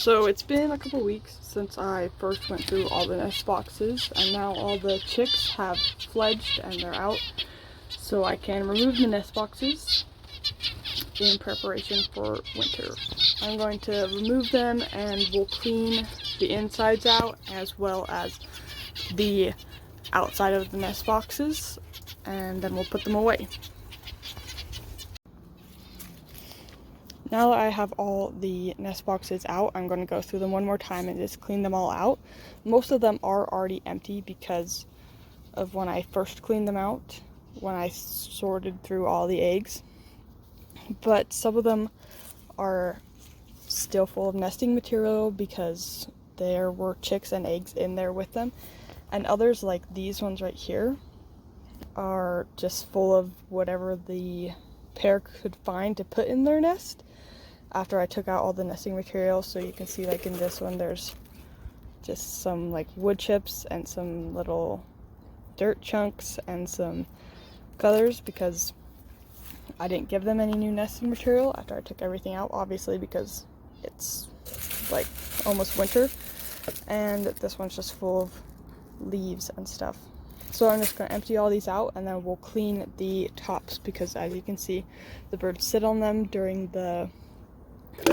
So it's been a couple weeks since I first went through all the nest boxes, and now all the chicks have fledged and they're out. So I can remove the nest boxes in preparation for winter. I'm going to remove them and we'll clean the insides out as well as the outside of the nest boxes, and then we'll put them away. Now that I have all the nest boxes out, I'm going to go through them one more time and just clean them all out. Most of them are already empty because of when I first cleaned them out, when I sorted through all the eggs. But some of them are still full of nesting material because there were chicks and eggs in there with them. And others, like these ones right here, are just full of whatever the pair could find to put in their nest after I took out all the nesting material. So you can see, like in this one, there's just some like wood chips and some little dirt chunks and some feathers because I didn't give them any new nesting material after I took everything out, obviously, because it's like almost winter. And this one's just full of leaves and stuff. So I'm just going to empty all these out and then we'll clean the tops because, as you can see, the birds sit on them during the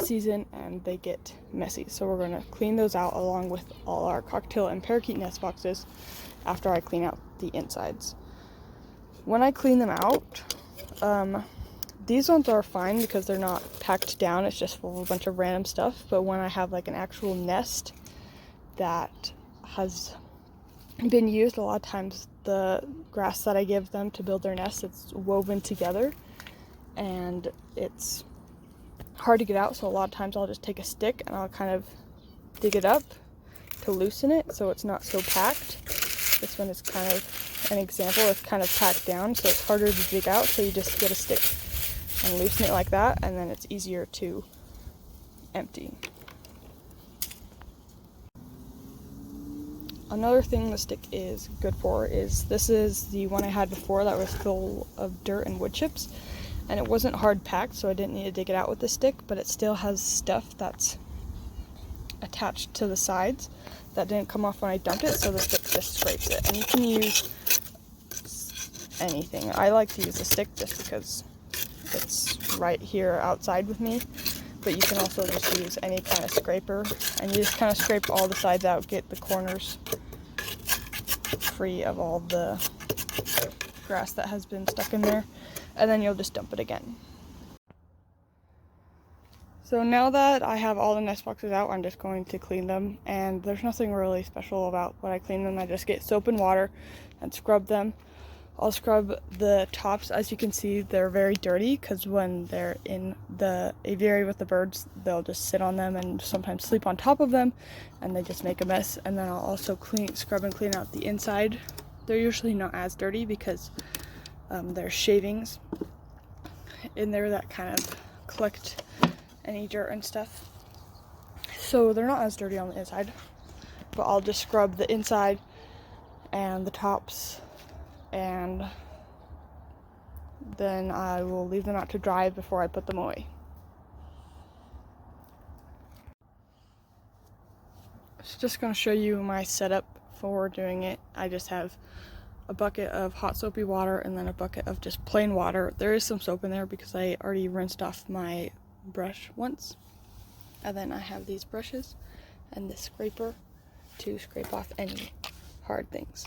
season and they get messy. So we're going to clean those out along with all our cockatiel and parakeet nest boxes after I clean out the insides. When I clean them out, these ones are fine because they're not packed down, it's just full of a bunch of random stuff. But when I have like an actual nest that has been used, a lot of times the grass that I give them to build their nest, it's woven together and it's hard to get out. So a lot of times I'll just take a stick and I'll kind of dig it up to loosen it so it's not so packed. This one is kind of an example. It's kind of packed down, so it's harder to dig out. So you just get a stick and loosen it like that, and then it's easier to empty. Another thing the stick is good for is, this is the one I had before that was full of dirt and wood chips, and it wasn't hard packed, so I didn't need to dig it out with the stick, but it still has stuff that's attached to the sides that didn't come off when I dumped it, so the stick just scrapes it. And you can use anything. I like to use a stick just because it's right here outside with me, but you can also just use any kind of scraper, and you just kind of scrape all the sides out, get the corners free of all the grass that has been stuck in there, and then you'll just dump it again. So now that I have all the nest boxes out, I'm just going to clean them, and there's nothing really special about when I clean them. I just get soap and water and scrub them. I'll scrub the tops. As you can see, they're very dirty because when they're in the aviary with the birds, they'll just sit on them and sometimes sleep on top of them, and they just make a mess. And then I'll also scrub and clean out the inside. They're usually not as dirty because there's shavings in there that kind of collect any dirt and stuff. So they're not as dirty on the inside, but I'll just scrub the inside and the tops, and then I will leave them out to dry before I put them away. So just going to show you my setup for doing it. I just have a bucket of hot soapy water and then a bucket of just plain water. There is some soap in there because I already rinsed off my brush once. And then I have these brushes and this scraper to scrape off any hard things.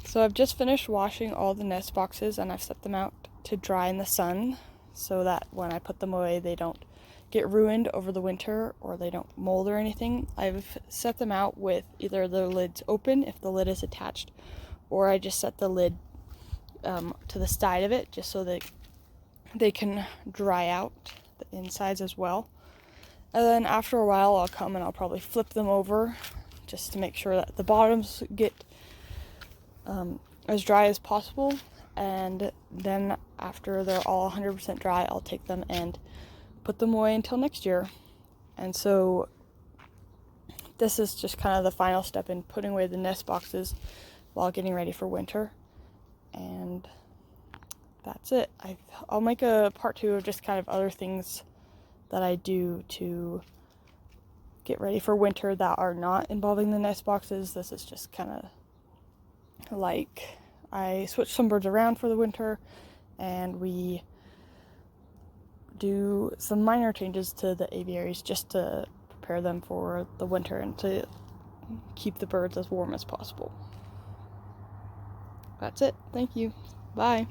So I've just finished washing all the nest boxes and I've set them out to dry in the sun so that when I put them away they don't get ruined over the winter or they don't mold or anything, I've set them out with either the lids open if the lid is attached, or I just set the lid to the side of it just so that they can dry out the insides as well. And then after a while I'll come and I'll probably flip them over just to make sure that the bottoms get as dry as possible. And then after they're all 100% dry, I'll take them and put them away until next year. And so this is just kind of the final step in putting away the nest boxes while getting ready for winter. And that's it. I'll make a part 2 of just kind of other things that I do to get ready for winter that are not involving the nest boxes. This is just kind of like I switch some birds around for the winter, and we do some minor changes to the aviaries just to prepare them for the winter and to keep the birds as warm as possible. That's it. Thank you. Bye.